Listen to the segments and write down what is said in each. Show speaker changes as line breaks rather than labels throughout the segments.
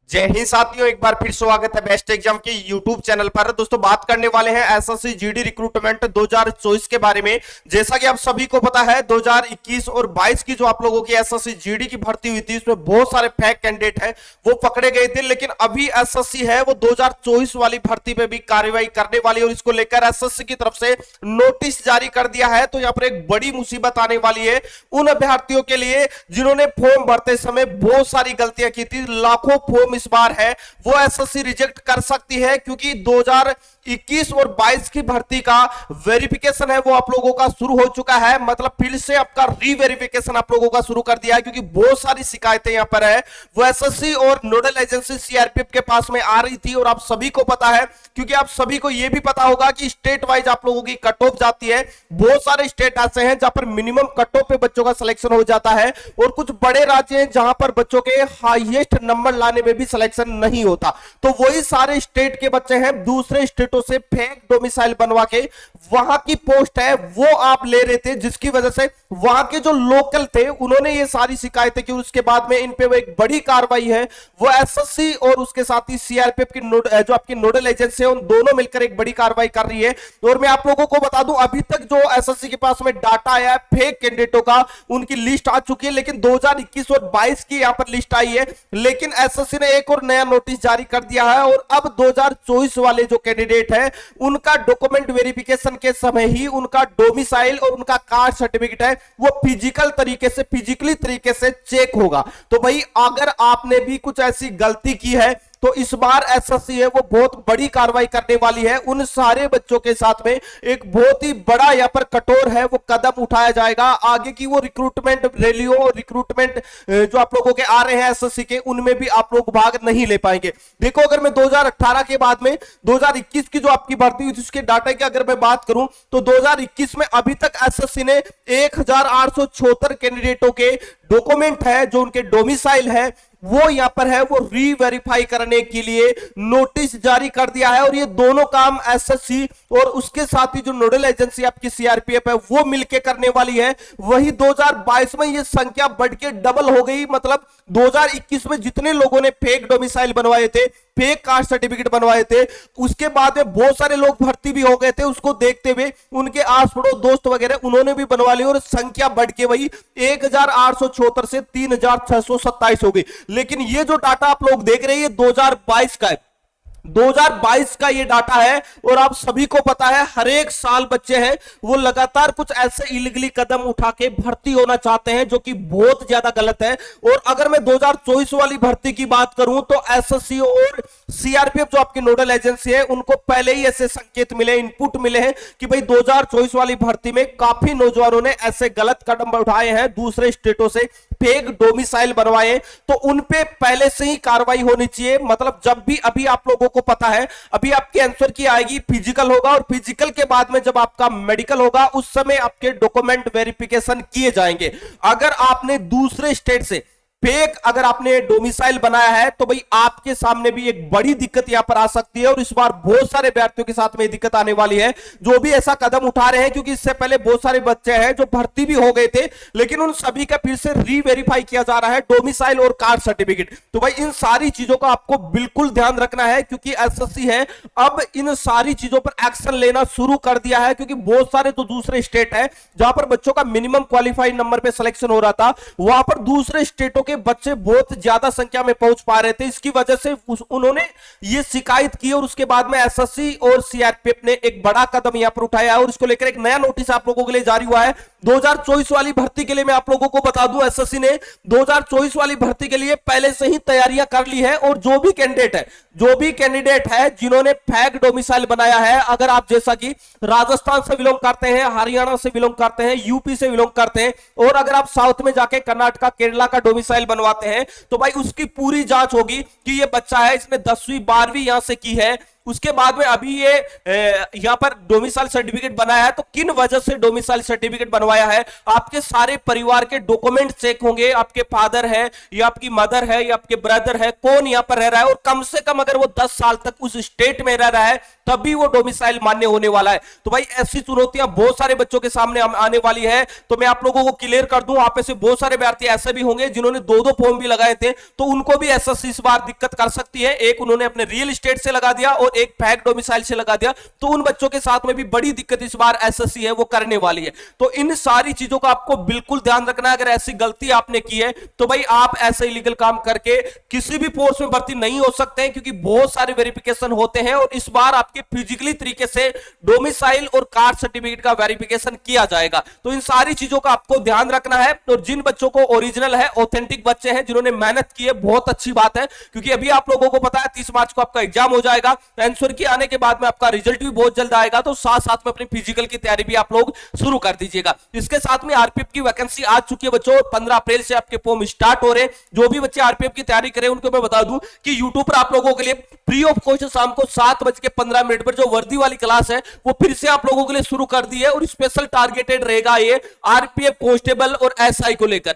जय हिंद साथियों, एक बार फिर स्वागत है बेस्ट एग्जाम के यूट्यूब चैनल पर। दोस्तों बात करने वाले हैं एसएससी जीडी रिक्रूटमेंट 2024 के बारे में। जैसा कि आप सभी को पता है 2021 और 22 की जो आप लोगों की एसएससी जीडी की भर्ती हुई थी उसमें बहुत सारे फेक कैंडिडेट हैं वो पकड़े गए थे, लेकिन अभी एसएससी है वो 2024 वाली भर्ती पे भी कार्रवाई करने वाली है और इसको लेकर एसएससी की तरफ से नोटिस जारी कर दिया है। तो यहाँ पर एक बड़ी मुसीबत आने वाली है उन अभ्यर्थियों के लिए जिन्होंने फॉर्म भरते समय बहुत सारी गलतियां की थी। लाखों फॉर्म इस बार है वो एसएससी रिजेक्ट कर सकती है, क्योंकि 2021 और 22 की भर्ती का वेरिफिकेशन है वो आप लोगों का शुरू हो चुका है। मतलब फिर से आपका रीवेरिफिकेशन आप लोगों का शुरू कर दिया है, क्योंकि बहुत सारी शिकायतें यहां पर है वो एसएससी और नोडल एजेंसी सीआरपीएफ के पास में आ रही थी। और आप सभी को पता है, क्योंकि आप सभी को यह भी पता होगा कि स्टेट वाइज आप लोगों की कट ऑफ जाती है। बहुत सारे स्टेट ऐसे हैं जहां पर मिनिमम कट ऑफ पे बच्चों का सिलेक्शन हो जाता है और कुछ बड़े राज्य हैं जहां पर बच्चों के हाईएस्ट नंबर लाने में भी सिलेक्शन नहीं होता। तो वही सारे स्टेट के बच्चे हैं दूसरे स्टेटों से फेक डोमिसाइल बनवा के वहां की पोस्ट है वो आप ले रहे थे, जिसकी वजह से वहां के जो लोकल थे उन्होंने ये सारी शिकायतें की। उसके बाद में इन पे वो एक बड़ी कार्रवाई है वो एसएससी और उसके साथ ही सीआरपीएफ की जो आपकी नोडल एजेंसी है उन दोनों मिलकर एक बड़ी कार्रवाई कर रही है। और मैं आप लोगों को बता दूं अभी तक जो एसएससी के पास में डाटा आया है फेक कैंडिडेटों का उनकी लिस्ट आ चुकी है, लेकिन 2021 और 22 की यहां पर लिस्ट आई है। लेकिन एसएससी ने एक और नया नोटिस जारी कर दिया है और अब 2024 वाले जो कैंडिडेट है उनका डॉक्यूमेंट वेरिफिकेशन के समय ही उनका डोमिसाइल और उनका कास्ट सर्टिफिकेट है वो फिजिकली तरीके से चेक होगा। तो भाई अगर आपने भी कुछ ऐसी गलती की है तो इस बार एसएससी है वो बहुत बड़ी कार्रवाई करने वाली है। उन सारे बच्चों के साथ में एक बहुत ही बड़ा यहां पर कठोर है वो कदम उठाया जाएगा। आगे की वो रिक्रूटमेंट रैलियों और रिक्रूटमेंट जो आप लोगों के आ रहे हैं एसएससी के उनमें भी आप लोग भाग नहीं ले पाएंगे। देखो अगर मैं 2018 के बाद में 2021 की जो आपकी भर्ती हुई थी उसके डाटा की अगर मैं बात करूं तो 2021 में अभी तक एसएससी ने 1876 कैंडिडेटों के डॉक्यूमेंट है जो उनके डोमिसाइल है वो यहां पर है वो री-वेरीफाई करने के लिए नोटिस जारी कर दिया है। और ये दोनों काम एसएससी और उसके साथ ही जो नोडल एजेंसी आपकी सीआरपीएफ है वो मिलके करने वाली है। वही 2022 में ये संख्या बढ़ के डबल हो गई। मतलब 2021 में जितने लोगों ने फेक डोमिसाइल बनवाए थे, फेक कास्ट सर्टिफिकेट बनवाए थे, उसके बाद में बहुत सारे लोग भर्ती भी हो गए थे। उसको देखते हुए उनके आस पड़ोस दोस्त वगैरह उन्होंने भी बनवा लिया और संख्या बढ़ के वही 1876 से 3627 हो गई। लेकिन ये जो डाटा आप लोग देख रहे हैं ये 2022 का है, 2022 का ये डाटा है। और आप सभी को पता है हर एक साल बच्चे हैं वो लगातार कुछ ऐसे इलीगली कदम उठा के भर्ती होना चाहते हैं जो कि बहुत ज्यादा गलत है। और अगर मैं 2024 वाली भर्ती की बात करूं तो एसएससी और सीआरपीएफ जो आपकी नोडल एजेंसी है उनको पहले ही ऐसे संकेत मिले, इनपुट मिले हैं कि भाई 2024 वाली भर्ती में काफी नौजवानों ने ऐसे गलत कदम उठाए हैं, दूसरे स्टेटों से फेक डोमिसाइल बनवाए, तो उन पे पहले से ही कार्रवाई होनी चाहिए। मतलब जब भी अभी आप लोगों को पता है अभी आपके आंसर की आएगी फिजिकल होगा और फिजिकल के बाद में जब आपका मेडिकल होगा उस समय आपके डॉक्यूमेंट वेरिफिकेशन किए जाएंगे। अगर आपने दूसरे स्टेट से फेक अगर आपने डोमिसाइल बनाया है तो भाई आपके सामने भी एक बड़ी दिक्कत यहां पर आ सकती है। और इस बार बहुत सारे अभ्यर्थियों के साथ में दिक्कत आने वाली है जो भी ऐसा कदम उठा रहे हैं, क्योंकि इससे पहले बहुत सारे बच्चे हैं जो भर्ती भी हो गए थे लेकिन उन सभी का फिर से री-वेरीफाई किया जा रहा है डोमिसाइल और कास्ट सर्टिफिकेट। तो भाई इन सारी चीजों का आपको बिल्कुल ध्यान रखना है, क्योंकि एसएससी है अब इन सारी चीजों पर एक्शन लेना शुरू कर दिया है। क्योंकि बहुत सारे तो दूसरे स्टेट है जहां पर बच्चों का मिनिमम क्वालिफाइड नंबर पे सिलेक्शन हो रहा था, वहां पर दूसरे स्टेटों के बच्चे बहुत ज्यादा संख्या में पहुंच पा रहे थे। इसकी वजह से उन्होंने ये शिकायत की और उसके बाद में एसएससी और सीआरपीएफ ने एक बड़ा कदम यहां पर उठाया है और इसको लेकर एक नया नोटिस आप लोगों के लिए जारी हुआ है। 2024 वाली भर्ती के लिए मैं आप लोगों को बता दूं एसएससी ने 2024 वाली भर्ती के लिए पहले से ही तैयारियां कर ली है। और जो भी कैंडिडेट है जिन्होंने फेक डोमिसाइल बनाया है, अगर आप जैसा कि राजस्थान से बिलोंग करते हैं, हरियाणा से बिलोंग करते हैं, यूपी से बिलोंग करते हैं और अगर आप साउथ में जाके कर्नाटका केरला का डोमिसाइल बनवाते हैं तो भाई उसकी पूरी जांच होगी कि ये बच्चा है इसने 10वीं 12वीं यहां से की है उसके बाद में अभी ये यहाँ पर डोमिसाइल सर्टिफिकेट बनाया है, तो किन वजह से डोमिसाइल सर्टिफिकेट बनवाया है, आपके सारे परिवार के डॉक्यूमेंट चेक होंगे, आपके फादर है या आपकी मदर है या आपके ब्रदर है, कौन यहाँ पर रह रहा है, और कम से कम अगर वो 10 साल तक उस स्टेट में रह रहा है तभी वो डोमिसाइल मान्य होने वाला है। तो भाई ऐसी चुनौतियां बहुत सारे बच्चों के सामने आने वाली है, तो मैं आप लोगों को क्लियर कर दूं, आप में से बहुत सारे विद्यार्थी ऐसे भी होंगे जिन्होंने दो दो फॉर्म भी लगाए थे, तो उनको भी एसएससी इस बार दिक्कत कर सकती है। एक उन्होंने अपने रियल एस्टेट से लगा दिया और एक फेक डोमिसाइल से लगा दिया, तो उन बच्चों के साथ में भी बड़ी दिक्कत इस बार एसएससी है वो करने वाली है। तो इन सारी चीजों का आपको बिल्कुल ध्यान रखना है। अगर ऐसी गलती आपने की है तो भाई आप ऐसे इलीगल काम करके किसी भी पोस्ट में भर्ती नहीं हो सकते हैं, क्योंकि बहुत सारे वेरिफिकेशन होते हैं और इस बार आपके फिजिकली तरीके से डोमिसाइल और कास्ट सर्टिफिकेट का वेरिफिकेशन किया जाएगा। तो इन सारी चीजों का आपको ध्यान रखना है। और जिन बच्चों को ओरिजिनल है, ऑथेंटिक बच्चे हैं जिन्होंने मेहनत की है, बहुत अच्छी बात है, क्योंकि अभी आप लोगों को पता है 30 मार्च को आपका एग्जाम हो जाएगा, आंसर की आने के बाद में आपका रिजल्ट भी बहुत जल्द आएगा, तो साथ साथ में अपनी फिजिकल की तैयारी भी आप लोग शुरू कर दीजिएगा। इसके साथ में आरपीएफ की वैकेंसी आ चुकी है बच्चों, 15 अप्रैल से आपके फॉर्म स्टार्ट हो रहे हैं। जो भी बच्चे आरपीएफ की तैयारी करें उनको मैं बता दूं कि यूट्यूब पर आप लोगों के लिए फ्री ऑफ कॉस्ट शाम को 7:15 पर जो वर्दी वाली क्लास है वो फिर से आप लोगों के लिए शुरू कर दी है, और स्पेशल टारगेटेड रहेगा ये आरपीएफ कांस्टेबल और एसआई को लेकर।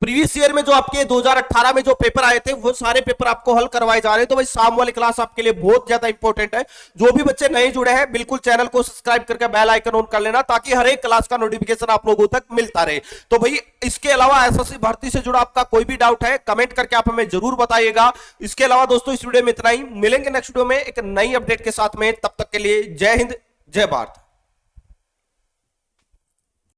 प्रीवियस ईयर में जो आपके 2018 में जो पेपर आए थे वो सारे पेपर आपको हल करवाए जा रहे हैं। तो भाई शाम वाली क्लास आपके लिए बहुत ज्यादा इंपॉर्टेंट है। जो भी बच्चे नए जुड़े हैं बिल्कुल चैनल को सब्सक्राइब करके बेल आइकन ऑन कर लेना, ताकि हर एक क्लास का नोटिफिकेशन आप लोगों तक मिलता रहे। तो भाई इसके अलावा एसएससी भर्ती से जुड़ा आपका कोई भी डाउट है कमेंट करके आप हमें जरूर बताइएगा। इसके अलावा दोस्तों इस वीडियो में इतना ही, मिलेंगे नेक्स्ट वीडियो में एक नई अपडेट के साथ में, तब तक के लिए जय हिंद जय भारत।